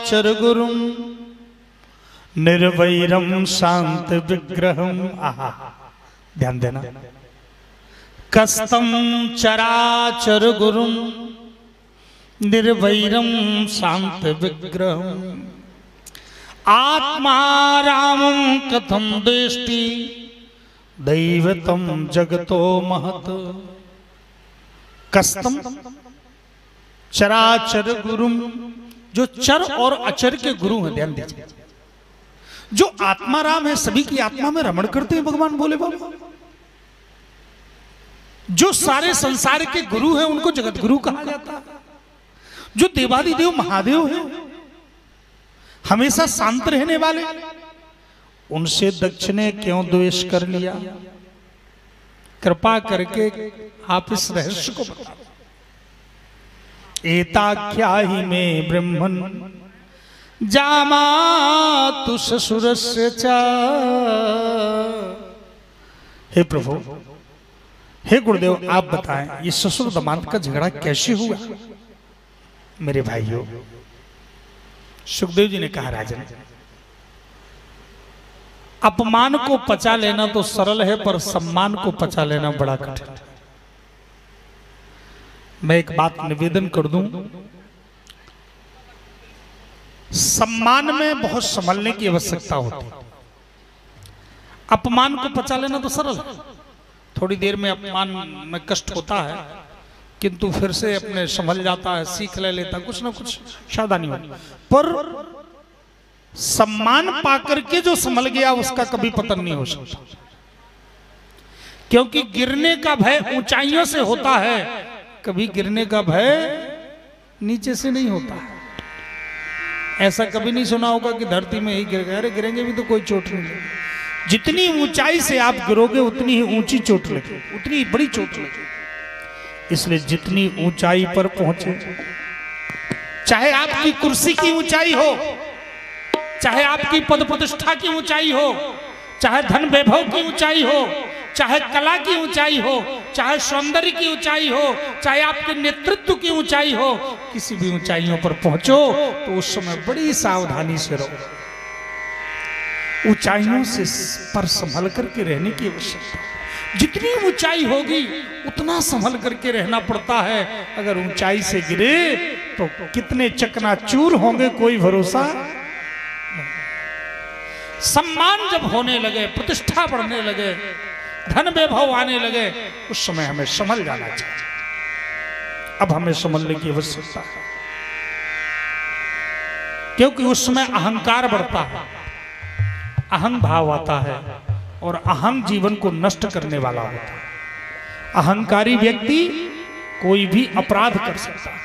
चराचर गुरुम निर्वैरम शांत विग्रहम। आहा, ध्यान देना। कस्तम चराचर गुरुम निर्वैरम शांत विग्रहम आत्मा रामं कथम दृष्टि दैवतम जगतो महत। कस्तम चराचर गुरुम, जो चर और अचर के गुरु हैं, ध्यान दीजिए। जो आत्मा राम है, सभी की आत्मा में रमण करते हैं भगवान भोले बाबा। जो सारे संसार के गुरु हैं उनको जगत गुरु कहा जाता है। जो देवादिदेव महादेव हैं, हमेशा शांत रहने वाले, उनसे दक्ष ने क्यों द्वेष कर लिया? कृपा करके आप इस रहस्य को बताओ। एताख्या ही में ब्रह्मन जामातु ससुरस्य च। हे प्रभु, हे गुरुदेव, आप बताएं ये ससुर दामाद का झगड़ा कैसे हुआ? मेरे भाइयों, सुखदेव जी ने कहा, राजन, अपमान को पचा लेना तो सरल है, पर सम्मान को पचा लेना बड़ा कठिन है। मैं एक बात निवेदन कर दूं, सम्मान में बहुत संभलने की आवश्यकता होती है। अपमान को पचा लेना तो सरल है, थोड़ी देर में अपमान में कष्ट होता है, किंतु फिर से अपने संभल जाता है, सीख ले लेता, कुछ ना कुछ सावधानी होती। पर सम्मान पाकर के जो संभल गया उसका कभी पतन नहीं हो सकता, क्योंकि गिरने का भय ऊंचाइयों से होता है, कभी गिरने का भय नीचे से नहीं होता है। ऐसा कभी नहीं सुना होगा कि धरती में ही गिर गए, अरे गिरेंगे भी तो कोई चोट नहीं लगे। जितनी ऊंचाई से आप गिरोगे उतनी ही ऊंची चोट लगे, उतनी ही बड़ी चोट लगे। इसलिए जितनी ऊंचाई पर पहुंचे, चाहे आपकी कुर्सी की ऊंचाई हो, चाहे आपकी पद प्रतिष्ठा की ऊंचाई हो, चाहे धन वैभव की ऊंचाई हो, चाहे कला की ऊंचाई हो, चाहे सौंदर्य की ऊंचाई हो, चाहे आपके नेतृत्व की ऊंचाई हो, किसी भी ऊंचाइयों पर पहुंचो तो उस समय बड़ी सावधानी से रहो। ऊंचाइयों से पर संभल करके रहने की आवश्यकता। जितनी ऊंचाई होगी उतना संभल करके रहना पड़ता है। अगर ऊंचाई से गिरे तो कितने चकनाचूर होंगे, कोई भरोसा। सम्मान जब होने लगे, प्रतिष्ठा बढ़ने लगे, धन वैभव आने लगे, उस समय हमें संभल जाना चाहिए। अब हमें संभलने की आवश्यकता है, क्योंकि उस समय अहंकार बढ़ता है, अहं भाव आता है, और अहं जीवन को नष्ट करने वाला होता है। अहंकारी व्यक्ति कोई भी अपराध कर सकता है।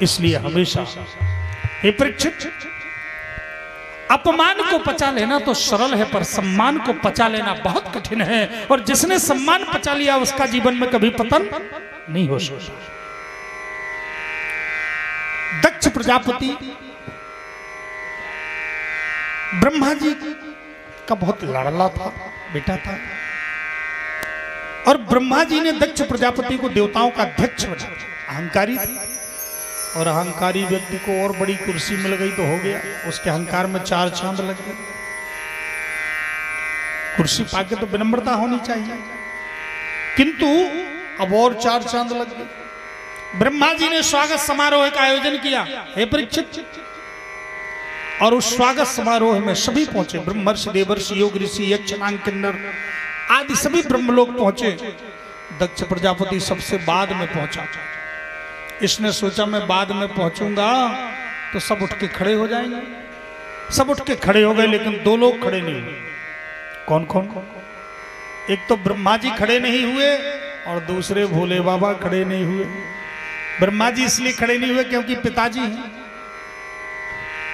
इसलिए हमेशा, हे परीक्षित, अपमान को पचा लेना तो सरल है, पर सम्मान को पचा लेना बहुत कठिन है। और जिसने सम्मान पचा लिया उसका जीवन में कभी पतन नहीं हो सकता। दक्ष प्रजापति ब्रह्मा जी का बहुत लाडला था, बेटा था, और ब्रह्मा जी ने दक्ष प्रजापति को देवताओं का अध्यक्ष बनाया। अहंकारी थी, और अहंकारी व्यक्ति को और बड़ी कुर्सी मिल गई तो हो गया, उसके अहंकार में 4 चांद लग गए। कुर्सी पाके तो विनम्रता होनी चाहिए, किंतु अब और 4 चांद लग गए। ब्रह्मा जी ने स्वागत समारोह का आयोजन किया, हे परीक्षित, और उस स्वागत समारोह में सभी पहुंचे। ब्रह्मर्षि, देवर्षि, योग ऋषि, यक्ष, नाग, किन्नर आदि सभी ब्रह्मलोक पहुंचे। दक्ष प्रजापति सबसे बाद में पहुंचा। इसने सोचा मैं बाद में पहुंचूंगा तो सब उठ के खड़े हो जाएंगे। सब उठ के खड़े हो गए, लेकिन 2 लोग खड़े नहीं हुए। कौन कौन? एक तो ब्रह्मा जी खड़े नहीं हुए, और दूसरे भोले बाबा खड़े नहीं हुए। ब्रह्मा जी इसलिए खड़े नहीं हुए क्योंकि पिताजी हैं।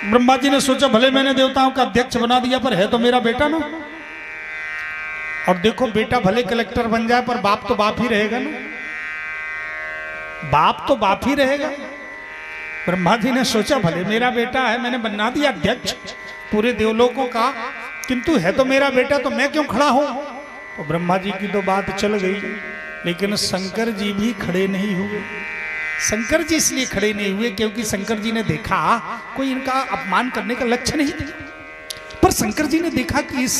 ब्रह्मा जी ने सोचा भले मैंने देवताओं का अध्यक्ष बना दिया, पर है तो मेरा बेटा ना। और देखो, बेटा भले कलेक्टर बन जाए पर बाप तो बाप ही रहेगा ना, बाप तो बाप ही रहेगा। ब्रह्मा जी ने सोचा भले मेरा बेटा है, मैंने बना दिया अध्यक्ष पूरे देवलोकों का, किंतु है तो मेरा बेटा, तो मैं क्यों खड़ा हूं। तो ब्रह्मा जी की तो बात चल गई, लेकिन शंकर जी भी खड़े नहीं हुए। शंकर जी इसलिए खड़े नहीं हुए क्योंकि शंकर जी ने देखा कोई इनका अपमान करने का लक्ष्य नहीं था, पर शंकर जी ने देखा कि इस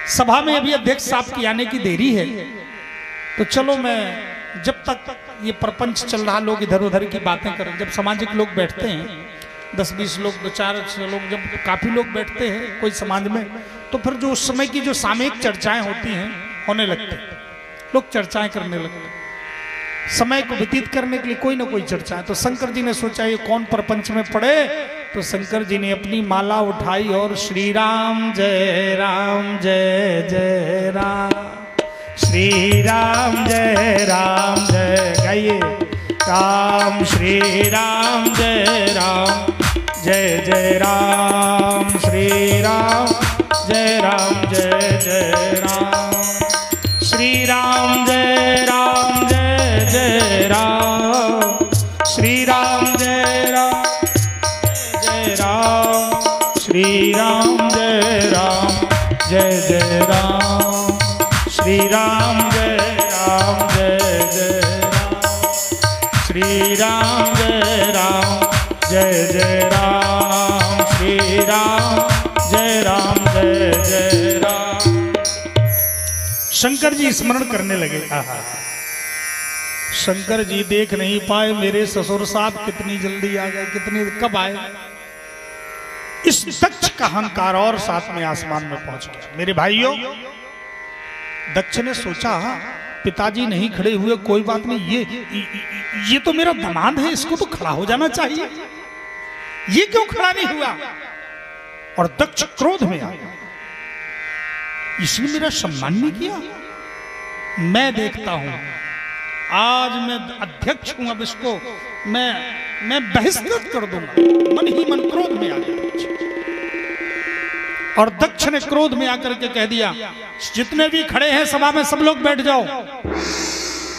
सभा में अभी अध्यक्ष साहब की आने की देरी है, तो चलो मैं जब तक ये प्रपंच चल रहा, लोग इधर उधर की बातें करें, जब सामाजिक लोग बैठते हैं 10-20 लोग 2-4 लोग, जब काफी लोग बैठते हैं कोई समाज में, तो फिर जो उस समय की जो सामयिक चर्चाएं होती हैं होने लगती, लोग चर्चाएं करने लगते, समय को व्यतीत करने के लिए कोई ना कोई चर्चा है। तो शंकर जी ने सोचा ये कौन प्रपंच में पड़े, तो शंकर जी ने अपनी माला उठाई और श्री राम जय जय राम, श्री राम जय गाइए, राम श्री राम जय राम, श्री राम जय राम, श्री राम जय राम, श्री राम जय राम, श्री राम जय राम, श्री राम जय राम, श्री राम जय राम, जय राम, श्री राम जय राम, जय राम। शंकर जी स्मरण करने लगे। शंकर जी देख नहीं पाए मेरे ससुर साहब कितनी जल्दी आ गए, कितनी कब आए। इस दक्ष का अहंकार और साथ में आसमान में पहुंच गया। मेरे भाइयों, दक्ष ने सोचा पिताजी नहीं खड़े हुए, कोई बात नहीं, ये तो मेरा दामाद है, इसको तो खड़ा हो जाना चाहिए, ये क्यों खड़ा नहीं हुआ। और दक्ष क्रोध में आ गया, इसने मेरा सम्मान नहीं किया। मैं देखता हूं, आज मैं अध्यक्ष हूं, अब इसको मैं बहिष्कृत कर दूंगा। मन ही मन क्रोध में आ गया। और दक्ष ने क्रोध में आकर के कह दिया, जितने भी खड़े हैं सभा में सब लोग बैठ जाओ,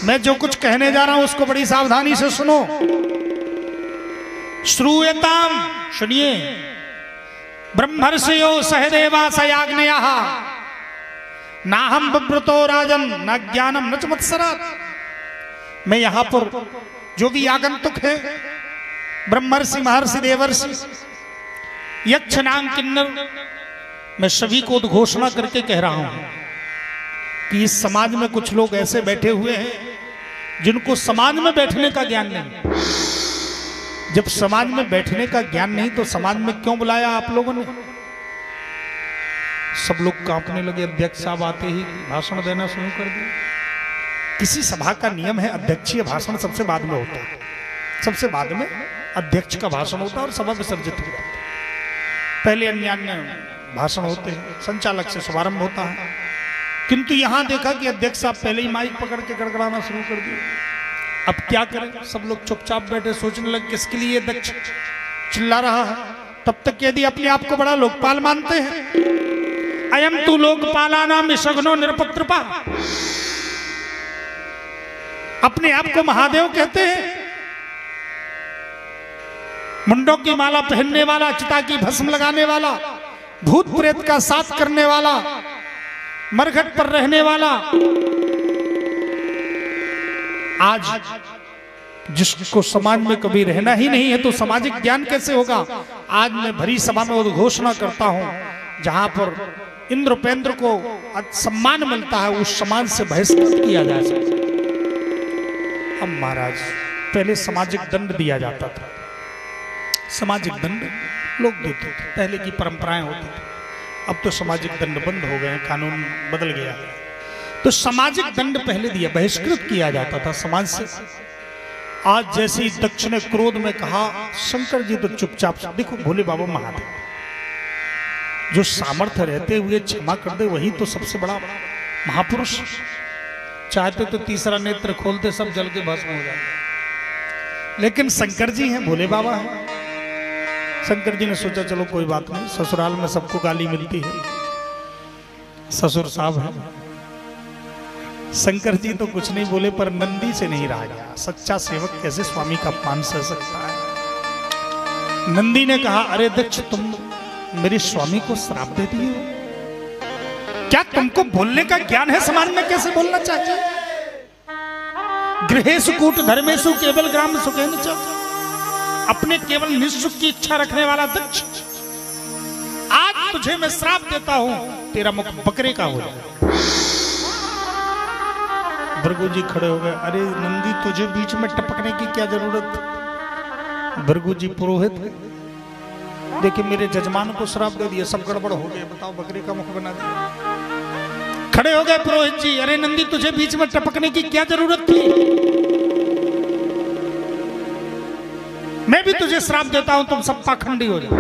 मैं जो कुछ कहने जा रहा हूं उसको बड़ी सावधानी से सुनो। श्रूयताम, सुनिए, ब्रह्मर्षयो सहदेवा सयाग्नयः नाहं बिव्रतो राजन न ज्ञानम न च मत्सरात्। मैं यहां पर जो भी आगंतुक है, ब्रह्मर्षि, महर्षि, देवर्षि, यक्ष, नाग, किन्नर, मैं सभी को घोषणा करके कह रहा हूं कि इस समाज में कुछ लोग ऐसे बैठे हुए हैं जिनको समाज में बैठने का ज्ञान नहीं। जब समाज में बैठने का ज्ञान नहीं तो समाज में क्यों बुलाया आप लोगों ने। सब लोग कांपने लगे। अध्यक्ष साहब आते ही भाषण देना शुरू कर दिया। किसी सभा का नियम है, अध्यक्षीय भाषण सबसे बाद में होता है, सबसे बाद में अध्यक्ष का भाषण होता है और सभा विसर्जित हो जाती है। पहले अन्य भाषण होते हैं, संचालक से शुभारंभ होता है। किंतु यहां देखा कि अध्यक्ष साहब पहले ही माइक पकड़ के गड़गड़ाना शुरू कर दिया। अब क्या करें, सब लोग चुपचाप बैठे, सोचने लगे किसके लिए दक्ष चिल्ला रहा है। तब तक यदि अपने आप को बड़ा लोकपाल मानते हैं, अयम तू लोकपालानाम विषग्नो निरपत्रपा, अपने आप को महादेव कहते हैं, मुंडों की माला पहनने वाला, चिता की भस्म लगाने वाला, भूत प्रेत का साथ करने वाला, मरघट पर रहने वाला, आज जिसको समाज में कभी रहना ही नहीं है तो सामाजिक ज्ञान कैसे होगा। आज मैं भरी सभा में घोषणा करता हूं, जहां पर इंद्र उपेंद्र को सम्मान मिलता है उस समाज से बहिष्कृत किया जा सकता। अब महाराज, पहले सामाजिक दंड दिया जाता था, सामाजिक दंड लोग देते थे, पहले की परंपराएं होती थी। अब तो सामाजिक दंड बंद हो गए, कानून बदल गया है। तो सामाजिक दंड पहले दिया, बहिष्कृत किया जाता था समाज से। आज जैसे ही दक्ष ने क्रोध में कहा, शंकर जी तो चुपचाप, देखो भोले बाबा महादेव, जो सामर्थ्य रहते हुए क्षमा कर दे वही तो सबसे बड़ा महापुरुष। चाहते तो तीसरा नेत्र खोलते, सब जल के भस्म हो जाते, लेकिन शंकर जी हैं, भोले बाबा हैं। शंकर जी ने सोचा चलो कोई बात नहीं, ससुराल में सबको गाली मिलती है, ससुर साहब है। शंकर जी तो कुछ नहीं बोले, पर नंदी से नहीं रहा गया। सच्चा सेवक कैसे स्वामी का अपमान सह सकता है। नंदी ने कहा, अरे दक्ष, तुम मेरे स्वामी को श्राप दे दिए हो, क्या तुमको बोलने का ज्ञान है? समाज में कैसे बोलना चाहिए? गृहेषु कूट धर्मेषु केवल ग्राम सुखेन च। अपने केवल निःसुख की इच्छा रखने वाला दक्ष, आज तुझे मैं श्राप देता हूं, तेरा मुख बकरे का हो जाए। भृगु जी खड़े हो गए, अरे नंदी तुझे बीच में टपकने की क्या जरूरत। भृगु जी पुरोहित, देखिए मेरे जजमान को श्राप दे दिया, सब गड़बड़ हो गए, बताओ बकरे का मुख बना दिया। खड़े हो गए पुरोहित जी, अरे नंदी तुझे बीच में टपकने की क्या जरूरत थी, मैं भी तुझे श्राप देता हूं, तुम सब पाखंडी हो जाओ।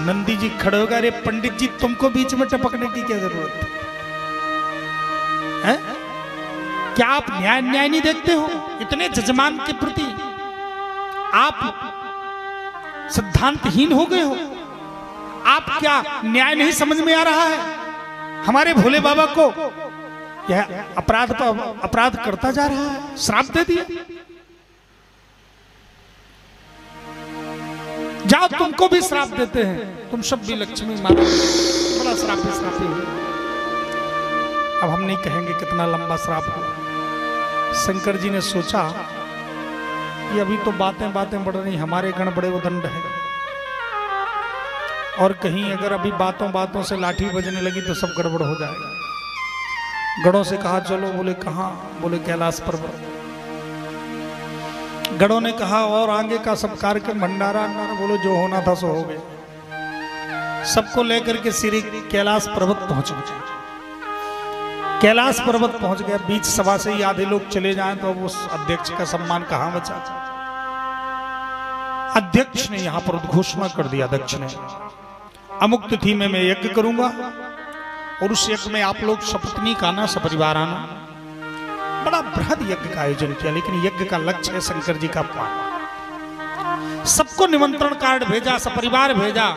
नंदी जी खड़े हो गए, अरे पंडित जी तुमको बीच में टपकने की क्या जरूरत है? क्या आप न्याय नहीं देखते हो? इतने जजमान के प्रति आप सिद्धांतहीन हो गए हो? आप क्या न्याय नहीं समझ में आ रहा है? हमारे भोले बाबा को यह अपराध करता जा रहा है, श्राप दे दिया। जाओ तुमको भी श्राप देते हैं, तुम सब भी लक्ष्मी माता, बड़ा श्रापी है। अब हम नहीं कहेंगे कितना लंबा श्राप हो। शंकर जी ने सोचा कि अभी तो बातें बढ़ रही, हमारे गण बड़े उदंड है, और कहीं अगर अभी बातों से लाठी बजने लगी तो सब गड़बड़ हो जाएगा। गणों से कहा चलो, बोले कहाँ? बोले कैलाश पर्वत। गणों ने कहा और आगे का सब कार्यक्रम भंडारा, बोलो जो होना था सो हो गया। सबको लेकर के श्री कैलाश पर्वत पहुंच गए। कैलाश पर्वत पहुंच गया, बीच सभा से ही आधे लोग चले जाएं तो अब उस अध्यक्ष का सम्मान कहां बचा। अध्यक्ष ने यहां पर घोषणा कर दिया, अध्यक्ष ने, अमुक तिथि में मैं यज्ञ करूंगा और उस यज्ञ में आप लोग सपत्नी का आना, सपरिवार आना। बड़ा बृहद यज्ञ का आयोजन किया, लेकिन यज्ञ का लक्ष्य है शंकर जी का अपमान। सबको निमंत्रण कार्ड भेजा, सपरिवार भेजा,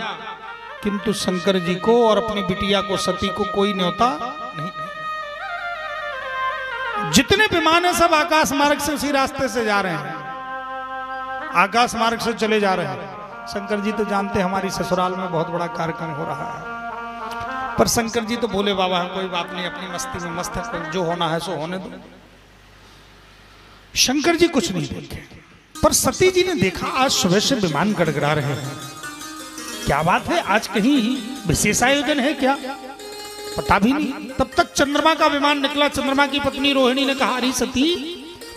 किंतु शंकर जी को और अपनी बिटिया को, सती को कोई न्योता नहीं। जितने विमान है सब आकाश मार्ग से उसी रास्ते से जा रहे हैं, आकाश मार्ग से चले जा रहे हैं। शंकर जी तो जानते हमारी ससुराल में बहुत बड़ा कार्यक्रम हो रहा है, पर शंकर जी तो भोले बाबा है, कोई बात नहीं, अपनी मस्ती में मस्त है, जो होना है सो होने दो। शंकर जी कुछ नहीं देखे, पर सती जी ने देखा आज सुबह से विमान गड़गड़ा रहे हैं, क्या बात है, आज कहीं विशेष आयोजन है क्या? पता भी नहीं। तब तक चंद्रमा का विमान निकला। चंद्रमा की पत्नी रोहिणी ने कहा, अरे सती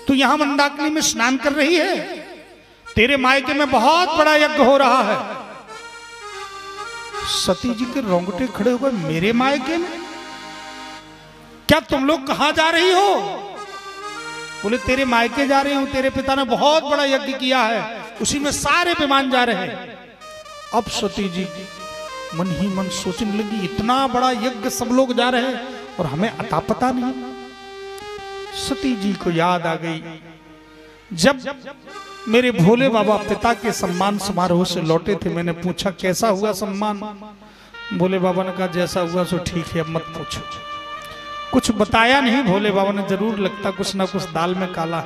तू यहां मंदाकिनी में स्नान कर रही है, तेरे मायके में बहुत बड़ा यज्ञ हो रहा है। सती जी के रोंगटे खड़े हो गए, मेरे मायके में? क्या तुम लोग कहां जा रही हो? बोले तेरे मायके जा रही हूं, तेरे पिता ने बहुत बड़ा यज्ञ किया है, उसी में सारे विमान जा रहे हैं। अब सती जी मन ही मन सोचने लगी, इतना बड़ा यज्ञ सब लोग जा रहे हैं और हमें अता पता नहीं। सती जी को याद आ गई, जब मेरे भोले बाबा पिता के सम्मान समारोह से लौटे थे, मैंने पूछा कैसा हुआ सम्मान? भोले बाबा ने कहा जैसा हुआ सो ठीक है, अब मत पूछो। कुछ बताया नहीं भोले बाबा ने, जरूर लगता कुछ ना कुछ दाल में काला।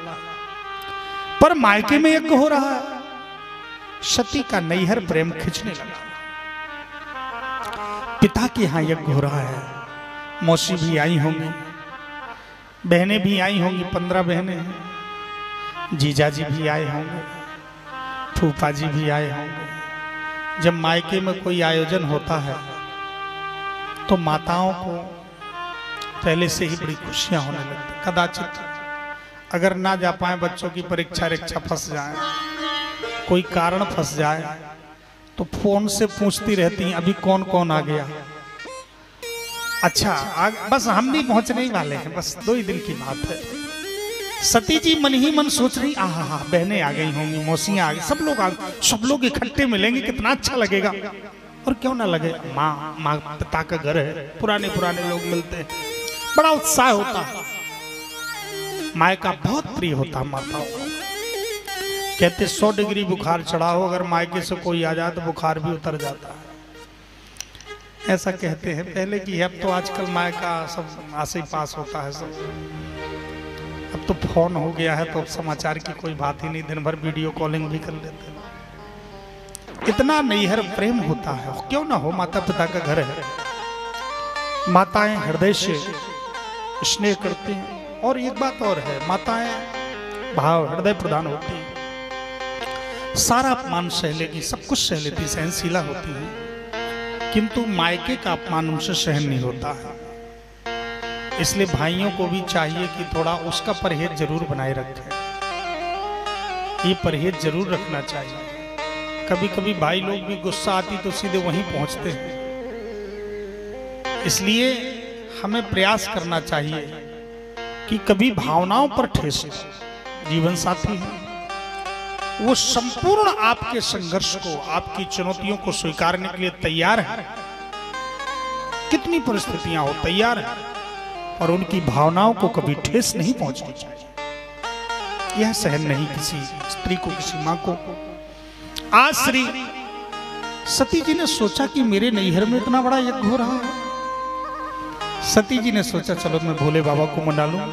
पर मायके में यज्ञ हो रहा है। सती का नैहर प्रेम खिंचने लगा। पिता के यहाँ यज्ञ हो रहा है, मौसी भी आई होंगी, बहनें भी आई होंगी, 15 बहनें हैं, जीजा जी भी आए होंगे, फूफा जी भी आए होंगे। जब मायके में कोई आयोजन होता है तो माताओं को पहले से ही बड़ी खुशियां होने लगती। कदाचित अगर ना जा पाए, बच्चों की परीक्षा फंस जाए, कोई कारण फंस जाए, तो फोन से पूछती रहती हैं अभी कौन कौन आ गया। अच्छा बस हम भी पहुंचने ही वाले हैं, बस 2 ही दिन की बात है। सती जी मन ही मन सोच रही, आहा बहनें आ गई होंगी, मौसियां आ गई, सब लोग इकट्ठे मिलेंगे, कितना अच्छा लगेगा। और क्यों ना लगे, माँ पिता का घर है, पुराने लोग मिलते हैं, बड़ा उत्साह होता है। मायका बहुत प्रिय होता है माताओं को। कहते 100 डिग्री बुखार चढ़ा हो, अगर मायके से कोई आ जाए तो बुखार भी उतर जाता है, ऐसा कहते हैं पहले की। अब तो आजकल मायका सब आसे ही पास होता है सब। अब तो फोन हो गया है तो अब समाचार की कोई बात ही नहीं, दिन भर वीडियो कॉलिंग भी कर लेते हैं। इतना नैहर प्रेम होता है, क्यों ना हो, माता पिता का घर है। माताएं हृदय से स्नेह करती हैं। और एक बात और है, माताएं भाव हृदय प्रदान होती है, सारा अपमान सह लेगी, सब कुछ सह लेती, सहनशीला होती है, किंतु मायके का अपमान उनसे सहन नहीं होता है। इसलिए भाइयों को भी चाहिए कि थोड़ा उसका परहेज जरूर बनाए रखें। ये परहेज जरूर रखना चाहिए। कभी कभी भाई लोग भी गुस्सा आती तो सीधे वहीं पहुंचते हैं। इसलिए हमें प्रयास करना चाहिए कि कभी भावनाओं पर ठेस न। जीवन साथी है वो संपूर्ण आपके संघर्ष को, आपकी चुनौतियों को स्वीकारने के लिए तैयार है। कितनी परिस्थितियां हो तैयार है, और उनकी भावनाओं को कभी ठेस नहीं पहुंचनी चाहिए। यह सहन नहीं किसी स्त्री को, किसी मां को। आज श्री सती जी ने सोचा कि मेरे नैहर में इतना बड़ा यज्ञ हो रहा है। सती जी ने सोचा चलो मैं भोले बाबा को मना लूं,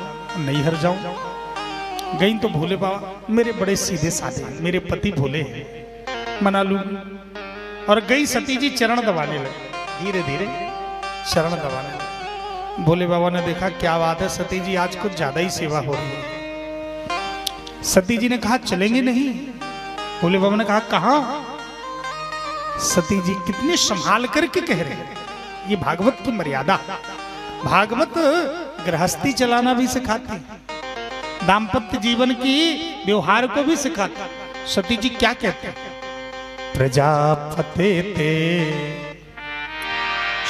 नैहर जाऊं। गई तो भोले बाबा मेरे बड़े सीधे साधे, मेरे पति भोले हैं, मना लूं। और गई सती जी चरण दबाने लगे, धीरे धीरे चरण दबाने लगे। भोले बाबा ने देखा क्या बात है सती जी, आज कुछ ज्यादा ही सेवा हो रही है। सती जी ने कहा चलेंगे नहीं। भोले बाबा ने कहा कहां? सती जी कितने संभाल करके कह रहे हैं। ये भागवत की मर्यादा। भागवत गृहस्थी चलाना भी सिखाती, दाम्पत्य जीवन की व्यवहार को भी सिखाता। सती जी क्या कहते हैं? प्रजापते ते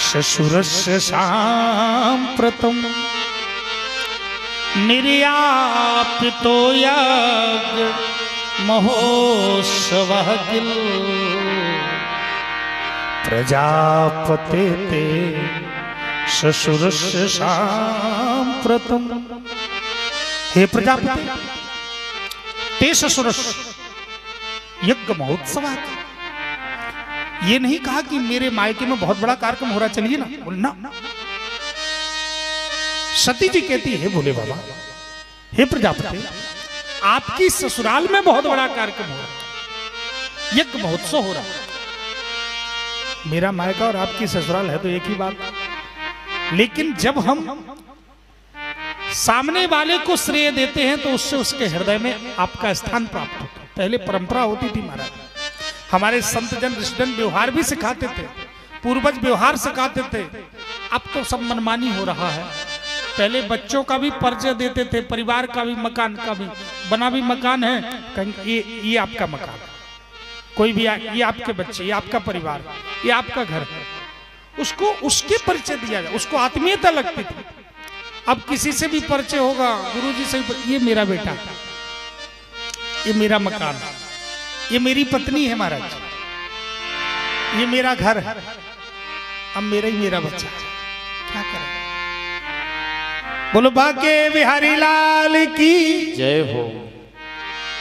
ससुरस्य सांप्रतम निर्यापितो यज्ञ महोत्सवः किल। प्रजापते ते ससुरस्य सांप्रतम। हे प्रजापति ते ससुरस्य यज्ञ महोत्सव। ये नहीं कहा कि मेरे मायके में बहुत बड़ा कार्यक्रम हो रहा, चलिए ना, बोलना। सती जी कहती है भोले बाबा, हे प्रजापति आपकी ससुराल में बहुत बड़ा कार्यक्रम हो रहा, यज्ञ महोत्सव हो रहा। मेरा मायका और आपकी ससुराल है तो एक ही बात, लेकिन जब हम सामने वाले को श्रेय देते हैं तो उससे उसके हृदय में आपका स्थान प्राप्त होता है। पहले परंपरा होती थी महाराज, हमारे संत जन ऋषिजन व्यवहार भी सिखाते थे, पूर्वज व्यवहार सिखाते थे। अब तो सब मनमानी हो रहा है। पहले बच्चों का भी परिचय देते थे, परिवार का भी, मकान का भी। बना भी मकान है, कहीं ये आपका मकान, कोई भी ये आपके बच्चे, ये आपका परिवार, ये आपका घर है। उसको उसके परिचय दिया जाए, उसको आत्मीयता लगती थी। अब किसी से भी परिचय होगा, गुरुजी से, ये मेरा बेटा, ये मेरा मकान, ये मेरी पत्नी है महाराज, ये मेरा घर है, अब मेरा ही मेरा बच्चा। क्या करें? बोलो बाके बिहारी लाल की जय हो।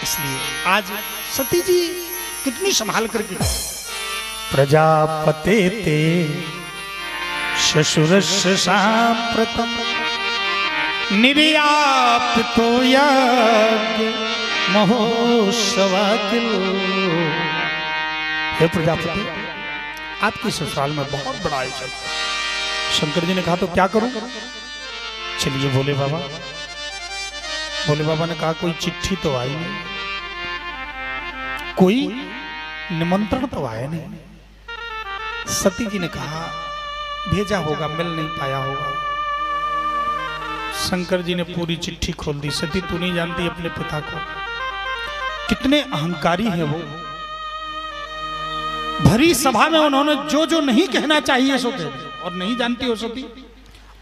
इसलिए आज सती जी कितनी संभाल करके, प्रजापते ते ससुरस्य सांप्रतम निर्यापितो यज्ञ महोत्सवः किल। हे प्रजापति आपकी ससुराल में बहुत बड़ा आयोजन। शंकर जी ने कहा तो क्या करूं? चलिए भोले बाबा। भोले बाबा ने कहा कोई चिट्ठी तो आई नहीं, कोई निमंत्रण तो आया नहीं। सती जी ने कहा भेजा होगा, मिल नहीं पाया होगा। शंकर जी ने पूरी चिट्ठी खोल दी। सती तू नहीं जानती अपने पिता को, कितने अहंकारी है वो। भरी सभा में उन्होंने जो जो नहीं कहना चाहिए सो कह दिया। और नहीं जानती हो सती,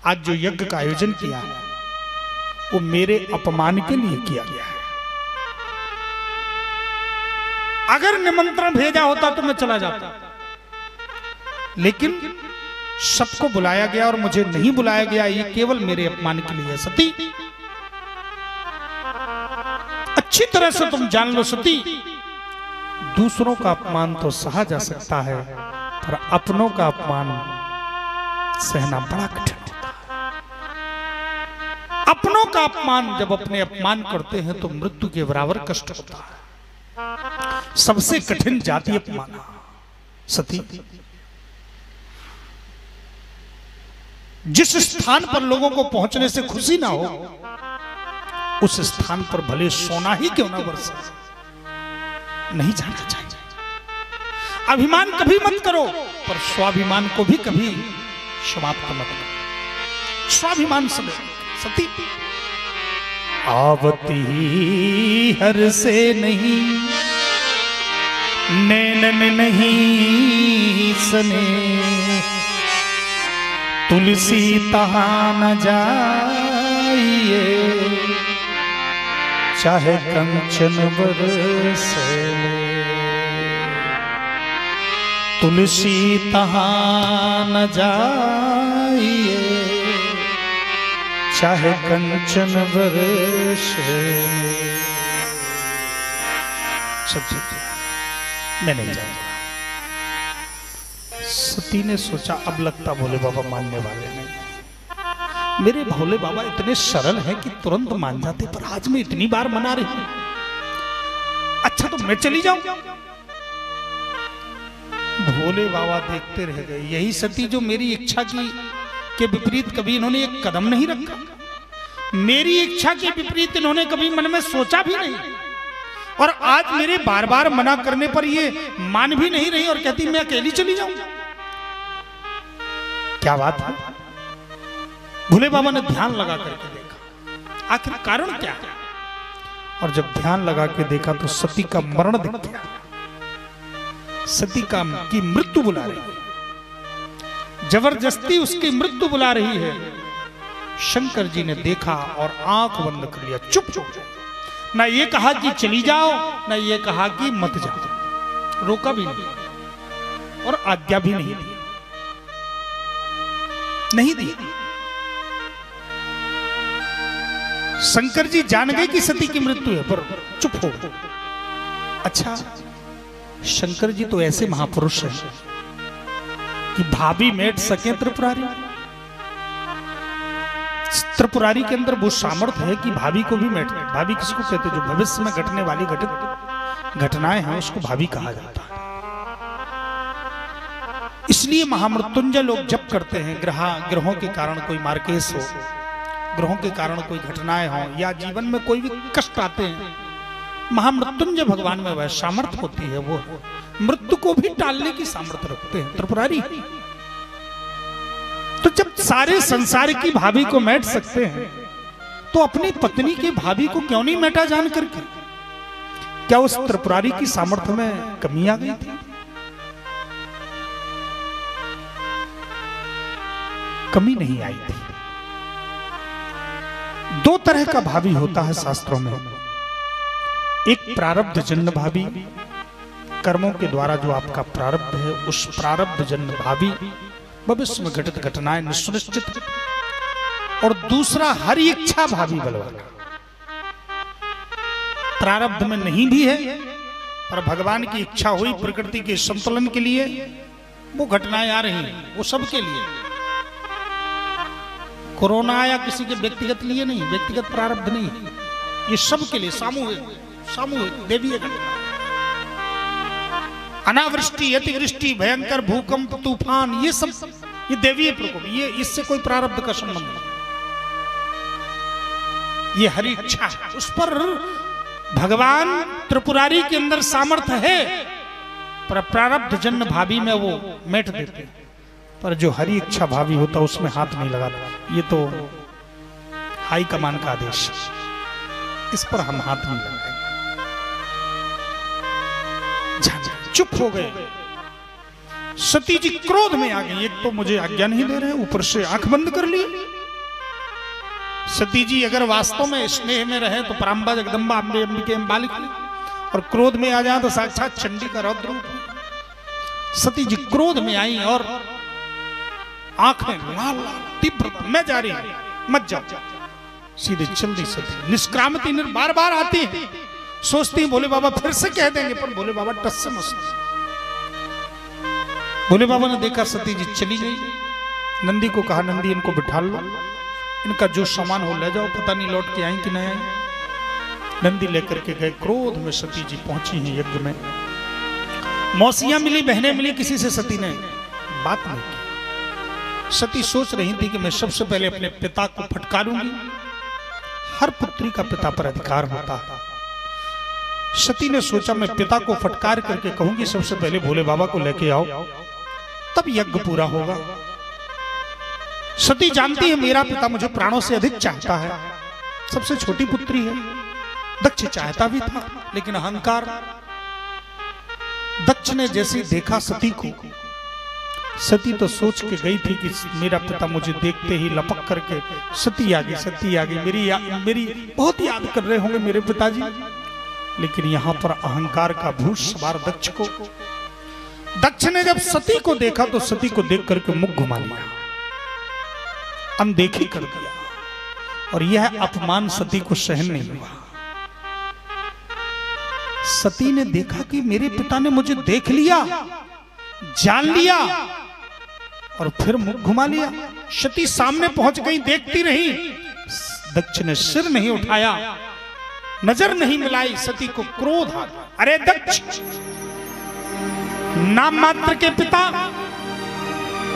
आज जो यज्ञ का आयोजन किया है वो मेरे अपमान के लिए किया गया है। अगर निमंत्रण भेजा होता तो मैं चला जाता, लेकिन सबको बुलाया गया और मुझे नहीं बुलाया गया, ये केवल मेरे अपमान के लिए। सती अच्छी तरह से तुम जान लो सती, दूसरों का अपमान तो सहा जा सकता है, पर अपनों का अपमान सहना बड़ा कठिन होता है। अपनों का अपमान जब अपने अपमान करते हैं तो मृत्यु के बराबर कष्ट होता है। सबसे कठिन जाति अपमान। सती जिस स्थान पर लोगों को पहुंचने से खुशी ना हो, उस स्थान पर भले सोना ही क्यों ना बरसे, नहीं जाना चाहिए। अभिमान कभी मत करो, पर स्वाभिमान को भी कभी समाप्त मत करो। स्वाभिमान सब सती आवती हर से नहीं, नैनन नहीं सने, तुलसी तहाँ न जाइए, चाहे कंचन बरसे। तुलसी तहाँ न जाइए, चाहे कंचन बरसे। सच्ची मैं नहीं जाऊंगा। सती ने सोचा अब लगता भोले बाबा मानने वाले नहीं। मेरे भोले बाबा इतने सरल हैं कि तुरंत मान जाते, पर आज मैं इतनी बार मना रही हूं, अच्छा तो मैं चली जाऊं। भोले बाबा देखते रह गए। यही सती जो मेरी इच्छा की के विपरीत कभी इन्होंने एक कदम नहीं रखा, मेरी इच्छा के विपरीत इन्होंने कभी मन में सोचा भी नहीं, और आज मेरे बार बार मना करने पर ये मान भी नहीं रही और कहती मैं अकेली चली जाऊं। क्या बात है। भोले बाबा ने ध्यान लगा करके देखा आखिर कारण क्या है, और जब ध्यान लगा के देखा तो सती का मरण दिख गया। सती की मृत्यु बुला रही है, जबरदस्ती उसकी मृत्यु बुला रही है। शंकर जी ने देखा और आंख बंद कर लिया, चुप चुप। ना ये कहा कि चली जाओ, ना ये कहा कि मत जाओ, रोका भी नहीं और आज्ञा भी नहीं दी, नहीं दी। शंकर जी जान गए कि सती की मृत्यु है, पर चुप हो। अच्छा, शंकर जी तो ऐसे महापुरुष हैं कि भाभी मेट सके त्रिपुरारी। त्रिपुरारी के अंदर वो सामर्थ्य है कि भाभी को भी मेट। भाभी किसको कहते हैं? जो भविष्य में घटने वाली घटित घटनाएं हैं उसको भाभी कहा जाता है। इसलिए महामृत्युंजय लोग जप करते हैं। ग्रहों के कारण कोई मार्केस हो, ग्रहों के कारण कोई घटनाएं हो, या जीवन में कोई भी कष्ट आते हैं, महामृत्युंजय भगवान में वह सामर्थ्य होती है। वो मृत्यु को भी टालने की सामर्थ्य रखते हैं त्रिपुरारी। तो जब सारे संसार की भाभी को मैट सकते हैं तो अपनी पत्नी की भाभी को क्यों नहीं मैटा जान करके? क्या उस त्रिपुरारी की सामर्थ्य में कमी आ गई थी? कमी नहीं आई थी। दो तरह का भावी होता है शास्त्रों में। एक प्रारब्ध जन्य भावी, कर्मों के द्वारा जो आपका प्रारब्ध है उस प्रारब्ध जन्य भावी, भविष्य में घटित घटनाएं निश्चित। और दूसरा हरि इच्छा भावी बलवान, प्रारब्ध में नहीं भी है पर भगवान की इच्छा हुई प्रकृति के संतुलन के लिए वो घटनाएं आ रही हैं, वो सबके लिए। कोरोना आया किसी के व्यक्तिगत लिए नहीं, व्यक्तिगत प्रारब्ध नहीं, ये सबके लिए सामूहिक देवीय घटना। अनावृष्टि, अतिवृष्टि, भयंकर भूकंप, तूफान, ये सब ये देवीय प्रकोप, ये इससे कोई प्रारब्ध का संबंध नहीं। ये हरि इच्छा है, उस पर भगवान त्रिपुरारी के अंदर सामर्थ्य है, पर प्रारब्ध जन्य भावी में वो मेट देते हैं। पर जो हरि इच्छा भावी होता उसमें हाथ नहीं लगाता। ये तो हाई कमान का आदेश, इस पर हम हाथ नहीं लगाएंगे। चुप हो गए। सती जी क्रोध में आ गई। एक तो मुझे आज्ञा नहीं दे रहे, ऊपर से आंख बंद कर ली। सती जी अगर वास्तव में स्नेह में रहे तो पराम्बा जगदम्बा अम्बे अंबिके अंबालिक, और क्रोध में आ जाए तो साक्षात चंडी का रौद्र रूप। सती जी क्रोध में आई और आंखें लाल लाल तीव्र, मैं जा रही हूं, मत जाओ। सीधे चल दी सती। निष्क्रामती बार बार आती है, सोचती है भोले बाबा फिर से कह देंगे, पर भोले बाबा टस से मस। भोले बाबा ने देखा सती जी चली गई। नंदी को कहा, नंदी इनको बिठा लो, इनका जो सामान हो ले जाओ, पता नहीं लौट के आई कि नहीं आई। नंदी लेकर के गए। क्रोध में सती जी पहुंची हैं यज्ञ में। मौसियां मिली, बहनें मिली, किसी से सती ने बात नहीं की। सती सोच रही थी कि मैं सबसे पहले अपने पिता को फटकारूंगी, हर पुत्री का पिता पर अधिकार होता है। सती ने सोचा मैं पिता को फटकार करके कहूंगी सबसे पहले भोले बाबा को लेके आओ, तब यज्ञ पूरा होगा। सती जानती है मेरा पिता मुझे प्राणों से अधिक चाहता है, सबसे छोटी पुत्री है। दक्ष चाहता भी था लेकिन अहंकार। दक्ष ने जैसे देखा सती को, सती तो सोच के गई थी कि मेरा पिता मुझे देखते ही लपक करके सती आ गई, मेरी बहुत याद कर रहे होंगे मेरे पिताजी। लेकिन यहां पर अहंकार का भूत सवार दक्ष को, दक्ष ने जब सती को देखा तो सती को देख करके मुख घुमा लिया, अनदेखी कर दिया, और यह अपमान सती को सहन नहीं हुआ। सती ने देखा कि मेरे पिता ने मुझे देख लिया, जान लिया, और फिर मुख घुमा लिया। सती सामने पहुंच गई, देखती रही। दक्ष ने सिर नहीं उठाया, नजर नहीं मिलाई। सती को क्रोध आ गया, अरे दक्ष, नाम मात्र के पिता,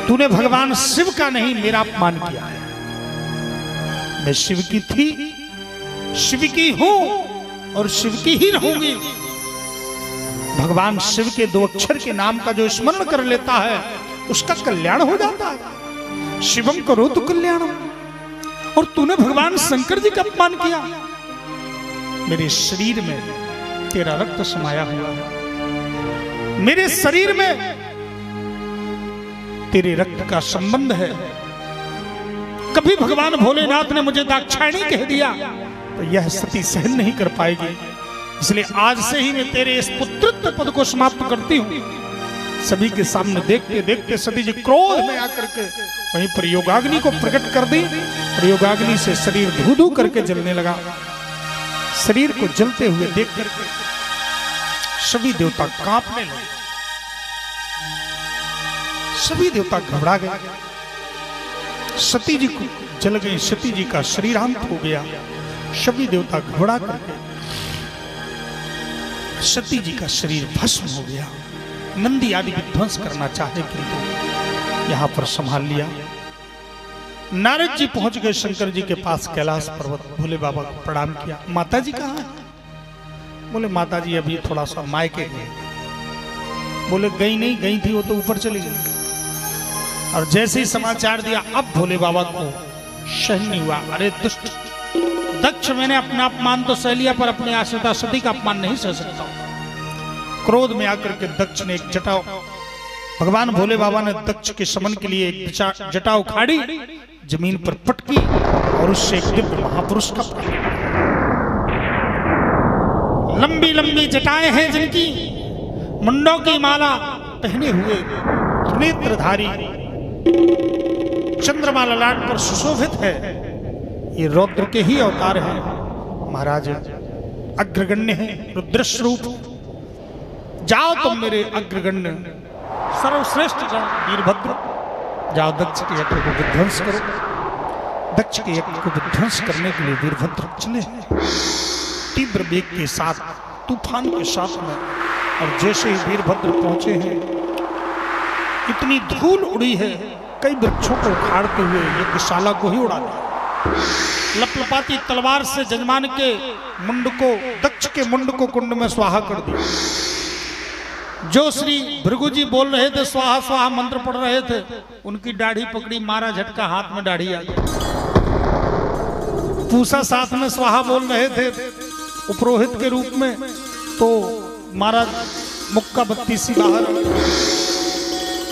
तूने भगवान शिव का नहीं मेरा अपमान किया है। मैं शिव की थी, शिव की हूं और शिव की ही रहूंगी। भगवान शिव के 2 अक्षर के नाम का जो स्मरण कर लेता है उसका कल्याण हो जाता है। शिवम करो तो कल्याणम। और तूने भगवान शंकर जी का अपमान किया। मेरे शरीर में तेरा रक्त समाया हुआ है, मेरे शरीर में तेरे रक्त का संबंध है। कभी भगवान भोलेनाथ ने मुझे दाक्षायणी कह दिया तो यह सती सहन नहीं कर पाएगी। इसलिए आज से ही मैं तेरे इस पुत्रत्व पद को समाप्त करती हूं। सभी के सामने देखते देखते सती जी क्रोध में आकर के वहीं पर योगाग्नि को प्रकट कर दी, और योगाग्नि से शरीर धू धू करके जलने लगा। शरीर को जलते हुए देख करके सभी देवता कांपने लगे, सभी देवता घबरा गए। सती जी को जल गई, सती जी का शरीरांत हो गया। सभी देवता घबरा करके सती जी का शरीर भस्म हो गया। नंदी आदि विध्वंस करना चाहे किंतु यहां पर संभाल लिया। नारद जी पहुंच गए शंकर जी के पास कैलाश पर्वत। भोले बाबा को प्रणाम किया। माता जी कहाँ है? बोले माता जी अभी थोड़ा सा मायके गए। बोले गई नहीं, गई थी वो तो ऊपर चली गई। और जैसे ही समाचार दिया अब भोले बाबा को सहन नहीं हुआ। अरे दुष्ट दक्ष, मैंने अपना अपमान तो सह लिया पर अपने आश्रिता सती का अपमान नहीं सह सकता। क्रोध में आकर के दक्ष ने एक जटा, भगवान भोले बाबा ने दक्ष के शमन के लिए एक जटा उखाड़ी, जमीन पर पटकी और उससे एक दिव्य महापुरुष का लंबी लंबी जटाएं हैं जिनकी, मुंडों की माला पहने हुए, नेत्रधारी, चंद्रमा ललाट पर सुशोभित है। ये रौद्र के ही अवतार हैं। महाराज अग्रगण्य है, रुद्र स्वरूप। जाओ तुम मेरे अग्रगण्य सर्वश्रेष्ठ गण वीरभद्र, जाओ दक्ष के यज्ञ को विध्वंस करो। दक्ष के यज्ञ को विध्वंस करने के लिए वीरभद्र चले तीव्र वेग के साथ, तूफान के साथ में। और जैसे ही वीरभद्र पहुंचे हैं, इतनी धूल उड़ी है, कई वृक्षों को उखाड़ते हुए यज्ञशाला को ही उड़ा दिया। लपलपाती तलवार से जजमान के मुंड को, दक्ष के मुंड को कुंड में स्वाहा कर दिया। जो श्री भृगु जी बोल रहे थे, स्वाहा स्वाहा मंत्र पढ़ रहे थे, उनकी दाढ़ी पकड़ी, मारा झटका, हाथ में दाढ़ी आ गई। पूसा साथ में स्वाहा बोल रहे थे उपरोहित के रूप में, तो मारा मुक्का बत्ती सी बाहर।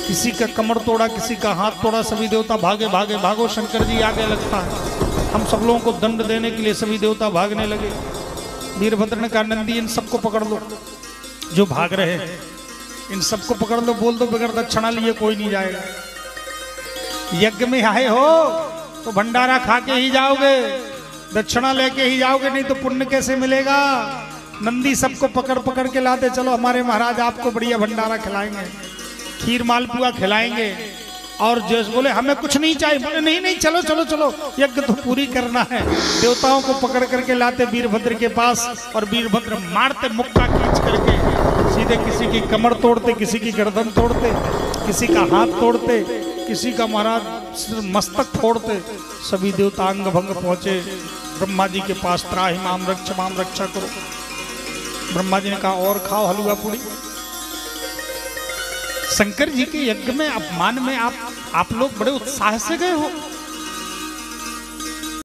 किसी का कमर तोड़ा, किसी का हाथ तोड़ा। सभी देवता भागे भागे, भागो शंकर जी आगे लगता है। हम सब लोगों को दंड देने के लिए सभी देवता भागने लगे। वीरभद्र ने कहा नंदी इन सबको पकड़ लो, जो भाग रहे हैं इन सबको पकड़ लो, बोल दो बगैर दक्षिणा लिए कोई नहीं जाएगा। यज्ञ में आए हो तो भंडारा खा के ही जाओगे, दक्षिणा लेके ही जाओगे, नहीं तो पुण्य कैसे मिलेगा। नंदी सबको पकड़ पकड़ के लाते चलो, हमारे महाराज आपको बढ़िया भंडारा खिलाएंगे, खीर मालपुआ खिलाएंगे। और जैसे बोले हमें कुछ नहीं चाहिए, बोले नहीं नहीं चलो चलो चलो, यज्ञ तो पूरी करना है। देवताओं को पकड़ करके लाते वीरभद्र के पास, और वीरभद्र मारते मुक्का खींच करके, सीधे किसी की कमर तोड़ते, किसी की गर्दन तोड़ते, किसी का हाथ तोड़ते, किसी का महाराज मस्तक फोड़ते। सभी देवता अंग भंग पहुंचे। ब्रह्मा जी के पास त्राहि माम रक्षा करो। ब्रह्मा जी ने कहा और खाओ हलवा पूड़ी। शंकर जी के यज्ञ में अपमान में आप लोग बड़े उत्साह से गए हो।